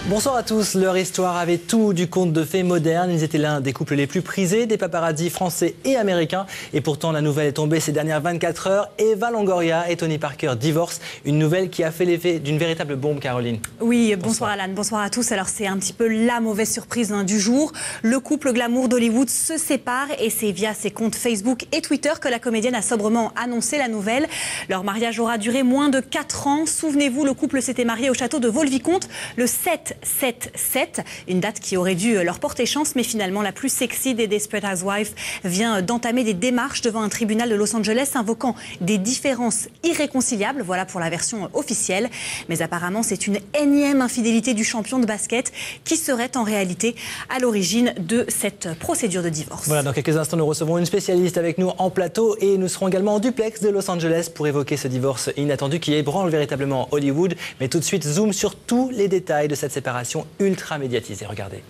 Bonsoir à tous. Leur histoire avait tout du conte de fées moderne. Ils étaient l'un des couples les plus prisés des paparazzis français et américains. Et pourtant, la nouvelle est tombée ces dernières 24 heures. Eva Longoria et Tony Parker divorcent. Une nouvelle qui a fait l'effet d'une véritable bombe, Caroline. Oui, bonsoir Alan, bonsoir à tous. Alors c'est un petit peu la mauvaise surprise du jour. Le couple glamour d'Hollywood se sépare et c'est via ses comptes Facebook et Twitter que la comédienne a sobrement annoncé la nouvelle. Leur mariage aura duré moins de 4 ans. Souvenez-vous, le couple s'était marié au château de Vaux-le-Vicomte le 7-7-7, une date qui aurait dû leur porter chance, mais finalement la plus sexy des Desperate Housewives vient d'entamer des démarches devant un tribunal de Los Angeles invoquant des différences irréconciliables, voilà pour la version officielle. Mais apparemment c'est une énième infidélité du champion de basket qui serait en réalité à l'origine de cette procédure de divorce. Voilà, dans quelques instants nous recevrons une spécialiste avec nous en plateau et nous serons également en duplex de Los Angeles pour évoquer ce divorce inattendu qui ébranle véritablement Hollywood. Mais tout de suite, zoom sur tous les détails de cette séparation ultra médiatisée. Regardez.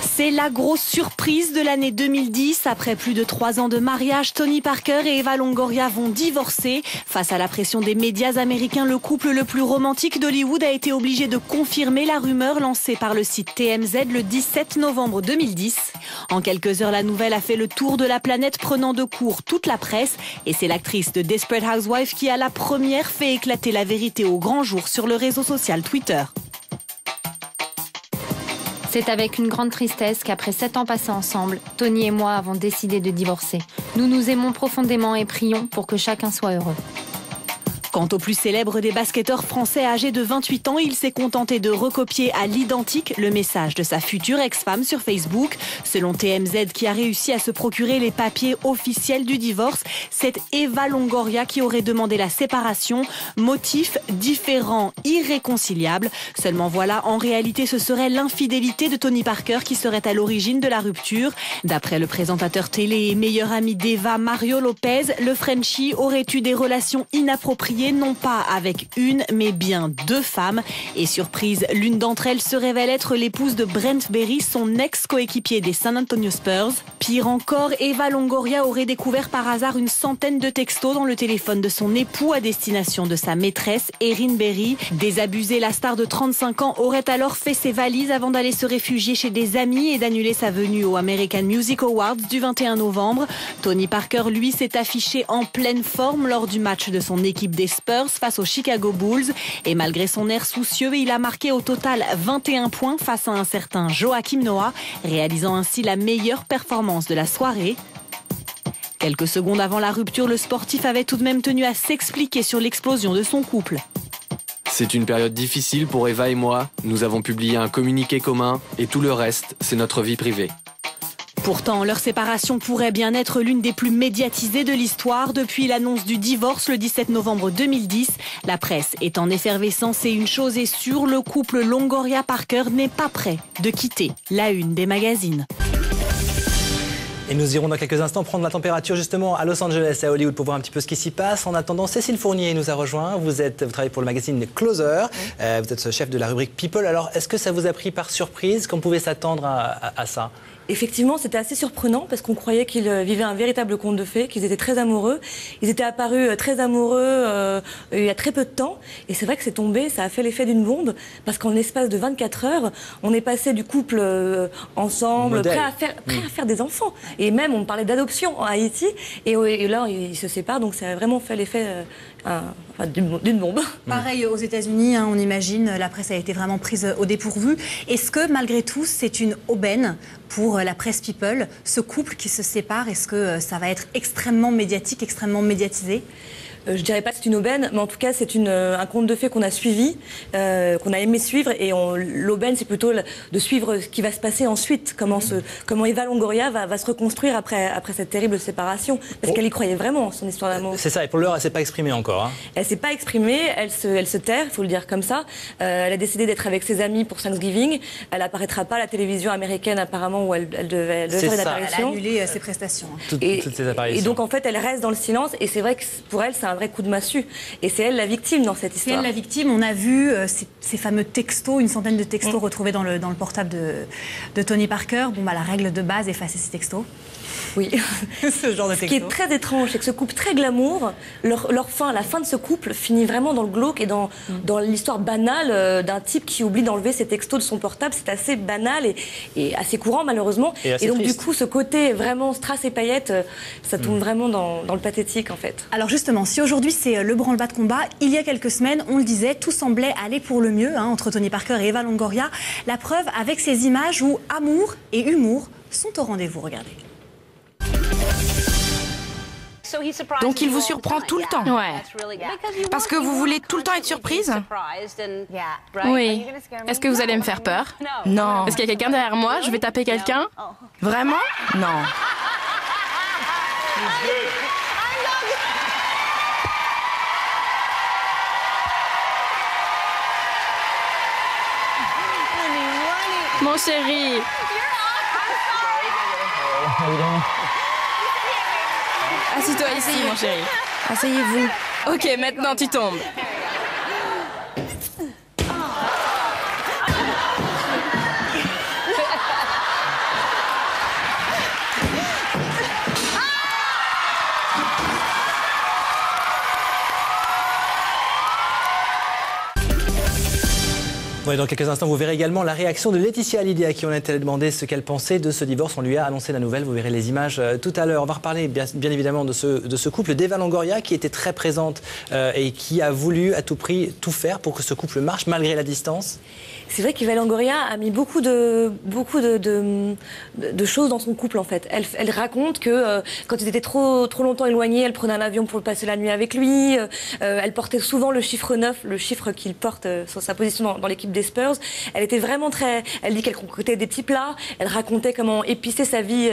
C'est la grosse surprise de l'année 2010. Après plus de 3 ans de mariage, Tony Parker et Eva Longoria vont divorcer. Face à la pression des médias américains, le couple le plus romantique d'Hollywood a été obligé de confirmer la rumeur lancée par le site TMZ le 17 novembre 2010. En quelques heures, la nouvelle a fait le tour de la planète, prenant de court toute la presse. Et c'est l'actrice de Desperate Housewives qui a la première fait éclater la vérité au grand jour sur le réseau social Twitter. C'est avec une grande tristesse qu'après 7 ans passés ensemble, Tony et moi avons décidé de divorcer. Nous nous aimons profondément et prions pour que chacun soit heureux. Quant au plus célèbre des basketteurs français âgé de 28 ans, il s'est contenté de recopier à l'identique le message de sa future ex-femme sur Facebook. Selon TMZ, qui a réussi à se procurer les papiers officiels du divorce, c'est Eva Longoria qui aurait demandé la séparation. Motif différent, irréconciliable. Seulement voilà, en réalité, ce serait l'infidélité de Tony Parker qui serait à l'origine de la rupture. D'après le présentateur télé et meilleur ami d'Eva, Mario Lopez, le Frenchie aurait eu des relations inappropriées, non pas avec une, mais bien 2 femmes. Et surprise, l'une d'entre elles se révèle être l'épouse de Brent Berry, son ex-coéquipier des San Antonio Spurs. Pire encore, Eva Longoria aurait découvert par hasard une centaine de textos dans le téléphone de son époux à destination de sa maîtresse, Erin Berry. Désabusée, la star de 35 ans aurait alors fait ses valises avant d'aller se réfugier chez des amis et d'annuler sa venue aux American Music Awards du 21 novembre. Tony Parker, lui, s'est affiché en pleine forme lors du match de son équipe des Spurs face aux Chicago Bulls. Et malgré son air soucieux, il a marqué au total 21 points face à un certain Joakim Noah, réalisant ainsi la meilleure performance de la soirée. Quelques secondes avant la rupture, le sportif avait tout de même tenu à s'expliquer sur l'explosion de son couple. C'est une période difficile pour Eva et moi. Nous avons publié un communiqué commun et tout le reste, c'est notre vie privée. Pourtant, leur séparation pourrait bien être l'une des plus médiatisées de l'histoire. Depuis l'annonce du divorce le 17 novembre 2010, la presse est en effervescence et une chose est sûre, le couple Longoria-Parker n'est pas prêt de quitter la une des magazines. Et nous irons dans quelques instants prendre la température justement à Los Angeles et à Hollywood pour voir un petit peu ce qui s'y passe. En attendant, Cécile Fournier nous a rejoint. Vous travaillez pour le magazine Closer. Vous êtes chef de la rubrique People. Alors, est-ce que ça vous a pris par surprise? Qu'on pouvait s'attendre à ça? Effectivement, c'était assez surprenant parce qu'on croyait qu'ils vivaient un véritable conte de fées, qu'ils étaient très amoureux. Ils étaient apparus très amoureux il y a très peu de temps. Et c'est vrai que c'est tombé, ça a fait l'effet d'une bombe parce qu'en l'espace de 24 heures, on est passé du couple ensemble, prêt à faire des enfants. Et même, on parlait d'adoption en Haïti. Et là, ils se séparent, donc ça a vraiment fait l'effet d'une bombe. Pareil aux États-Unis, on imagine, la presse a été vraiment prise au dépourvu. Est-ce que, malgré tout, c'est une aubaine pour la presse People, ce couple qui se sépare? Est-ce que ça va être extrêmement médiatique, extrêmement médiatisé? Je dirais pas que c'est une aubaine, mais en tout cas c'est un conte de fées qu'on a suivi, qu'on a aimé suivre, et l'aubaine c'est plutôt de suivre ce qui va se passer ensuite, comment Eva Longoria va se reconstruire après cette terrible séparation, parce qu'elle y croyait vraiment, son histoire d'amour. C'est ça, et pour l'heure elle s'est pas exprimée encore. Hein. Elle s'est pas exprimée, elle se terre, il faut le dire comme ça. Elle a décidé d'être avec ses amis pour Thanksgiving, elle apparaîtra pas à la télévision américaine apparemment où elle devait faire une apparition. Elle a annulé ses prestations. Toutes ses apparitions. Et donc en fait elle reste dans le silence, et c'est vrai que pour elle c'est un vrai coup de massue. Et c'est elle la victime dans cette histoire. C'est elle la victime. On a vu ces fameux textos, une centaine de textos retrouvés dans le portable de Tony Parker. Bon, bah, la règle de base, effacer ces textos. Oui. Ce genre de texto. Ce qui est très étrange, c'est que ce couple très glamour, la fin de ce couple finit vraiment dans le glauque et dans l'histoire banale d'un type qui oublie d'enlever ses textos de son portable. C'est assez banal et assez courant malheureusement. Et donc triste. Du coup, ce côté vraiment strass et paillettes, ça tombe vraiment dans le pathétique en fait. Alors justement, si aujourd'hui c'est le branle-bas de combat, il y a quelques semaines, on le disait, tout semblait aller pour le mieux entre Tony Parker et Eva Longoria. La preuve avec ces images où amour et humour sont au rendez-vous. Regardez. Donc il vous surprend tout le temps. Ouais. Parce que vous voulez tout le temps être surprise? Oui. Est-ce que vous allez me faire peur? Non. Est-ce qu'il y a quelqu'un derrière moi? Je vais taper quelqu'un? Vraiment? Non. Mon chéri. Assis-toi ici, mon chéri. Asseyez-vous. Ok, maintenant tu tombes. Ouais, dans quelques instants, vous verrez également la réaction de Laetitia Hallyday à qui on a été demandé ce qu'elle pensait de ce divorce. On lui a annoncé la nouvelle, vous verrez les images tout à l'heure. On va reparler bien évidemment de ce couple d'Eva Longoria qui était très présente et qui a voulu à tout prix tout faire pour que ce couple marche malgré la distance. C'est vrai qu'Eva Longoria a mis beaucoup de choses dans son couple en fait. Elle raconte que quand ils étaient trop longtemps éloignés, elle prenait un avion pour passer la nuit avec lui. Elle portait souvent le chiffre 9, le chiffre qu'il porte sur sa position dans l'équipe des Spurs. Elle était vraiment elle dit qu'elle concoctait des petits plats. Elle racontait comment épicer sa vie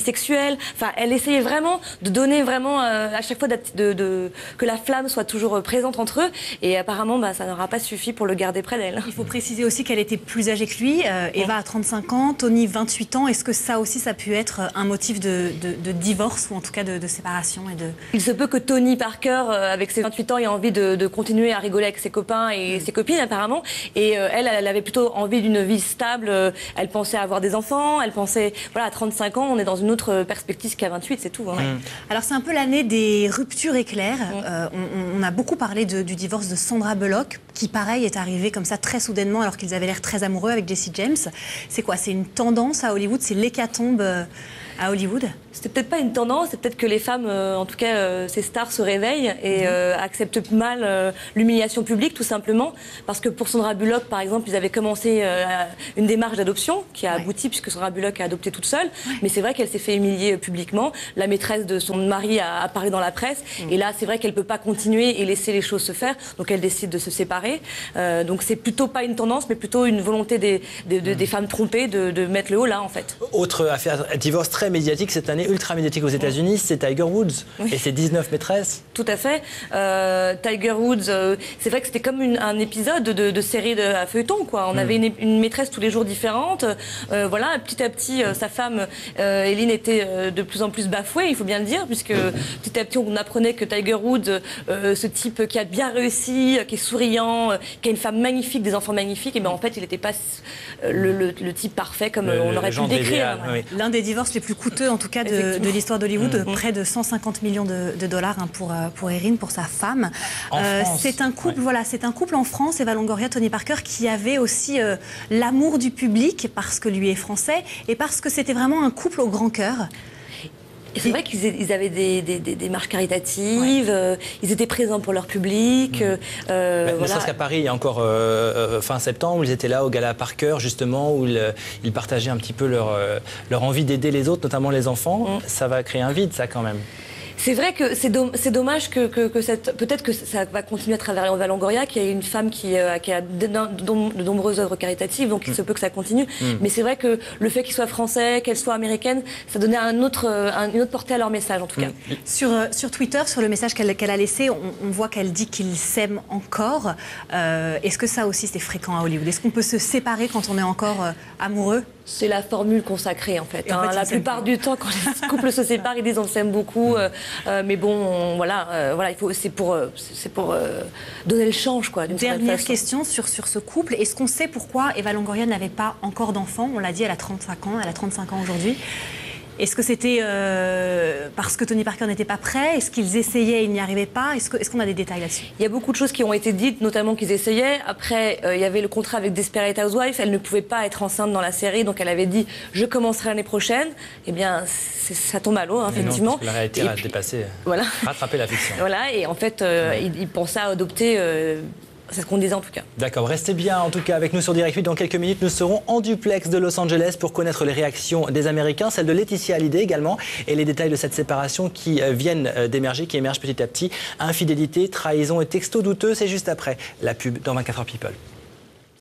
sexuelle. Enfin, elle essayait vraiment de donner vraiment à chaque fois que la flamme soit toujours présente entre eux. Et apparemment, ça n'aura pas suffi pour le garder près d'elle. Il faut préciser aussi qu'elle était plus âgée que lui. Eva a 35 ans, Tony 28 ans. Est-ce que ça aussi, ça a pu être un motif de divorce ou en tout cas de séparation Il se peut que Tony Parker, avec ses 28 ans, ait envie de continuer à rigoler avec ses copains et ses copines apparemment. Et elle avait plutôt envie d'une vie stable. Elle pensait avoir des enfants. Elle pensait, voilà, à 35 ans, on est dans une autre perspective qu'à 28, c'est tout. Hein. Alors c'est un peu l'année des ruptures éclairs. On a beaucoup parlé du divorce de Sandra Bullock, qui pareil est arrivé comme ça très soudainement alors qu'ils avaient l'air très amoureux avec Jesse James. C'est quoi? C'est une tendance à Hollywood? C'est l'hécatombe à Hollywood? C'était peut-être pas une tendance, c'est peut-être que les femmes, en tout cas ces stars, se réveillent et acceptent mal l'humiliation publique, tout simplement. Parce que pour Sandra Bullock, par exemple, ils avaient commencé une démarche d'adoption qui a abouti puisque Sandra Bullock a adopté toute seule. Mais c'est vrai qu'elle s'est fait humilier publiquement. La maîtresse de son mari a parlé dans la presse. Et là, c'est vrai qu'elle peut pas continuer et laisser les choses se faire. Donc elle décide de se séparer. Donc c'est plutôt pas une tendance, mais plutôt une volonté des femmes trompées de mettre le haut là, en fait. Autre affaire, divorce très médiatique cette année, ultra médiatique aux États-Unis, c'est Tiger Woods et ses 19 maîtresses. Tout à fait. Tiger Woods, c'est vrai que c'était comme un épisode de série à feuilleton, quoi. On avait une maîtresse tous les jours différente. Voilà, petit à petit, sa femme, Eileen, était de plus en plus bafouée, il faut bien le dire, puisque petit à petit, on apprenait que Tiger Woods, ce type qui a bien réussi, qui est souriant, qui a une femme magnifique, des enfants magnifiques, et bien en fait, il n'était pas le type parfait comme on aurait pu le décrire. Oui. L'un des divorces les plus coûteux, en tout cas, de l'histoire d'Hollywood, près de 150 millions de dollars pour Erin, pour sa femme. C'est un couple, voilà, c'est un couple en France, Eva Longoria, Tony Parker, qui avait aussi l'amour du public parce que lui est français et parce que c'était vraiment un couple au grand cœur. Et c'est vrai qu'ils avaient des marches caritatives, ils étaient présents pour leur public. Ne serait-ce qu'à Paris, il y a encore fin septembre, ils étaient là au Gala Parker, justement, où ils partageaient un petit peu leur envie d'aider les autres, notamment les enfants. Ça va créer un vide, ça, quand même. C'est vrai que c'est dommage que peut-être que ça va continuer à travers Eva Longoria, qui est une femme qui a de nombreuses œuvres caritatives, donc il se peut que ça continue. Mais c'est vrai que le fait qu'ils soient français, qu'elle soit américaine, ça donnait une autre portée à leur message, en tout cas. Sur Twitter, sur le message qu'elle a laissé, on voit qu'elle dit qu'ils s'aiment encore. Est-ce que ça aussi c'est fréquent à Hollywood? Est-ce qu'on peut se séparer quand on est encore amoureux? C'est la formule consacrée en fait. Et en fait, la plupart du temps, quand les couples se séparent, ils disent on s'aime beaucoup, mais bon, voilà, c'est pour donner le change, quoi. Dernière question sur ce couple. Est-ce qu'on sait pourquoi Eva Longoria n'avait pas encore d'enfant? On l'a dit, elle a 35 ans, elle a 35 ans aujourd'hui. Est-ce que c'était parce que Tony Parker n'était pas prêt? Est-ce qu'ils essayaient et ils n'y arrivaient pas? Est-ce qu'on a des détails là-dessus? Il y a beaucoup de choses qui ont été dites, notamment qu'ils essayaient. Après, il y avait le contrat avec Desperate Housewives. Elle ne pouvait pas être enceinte dans la série, donc elle avait dit « je commencerai l'année prochaine ». Eh bien, ça tombe à l'eau, hein, effectivement. Non, la réalité a dépassé, voilà. rattrapé la fiction. Voilà, et en fait, il pensait à adopter... c'est ce qu'on disait en tout cas. D'accord, restez bien en tout cas avec nous sur Direct 8. Dans quelques minutes, nous serons en duplex de Los Angeles pour connaître les réactions des Américains, celle de Laetitia Hallyday également, et les détails de cette séparation qui viennent d'émerger, qui émergent petit à petit. Infidélité, trahison et textos douteux, c'est juste après la pub dans 24 heures People.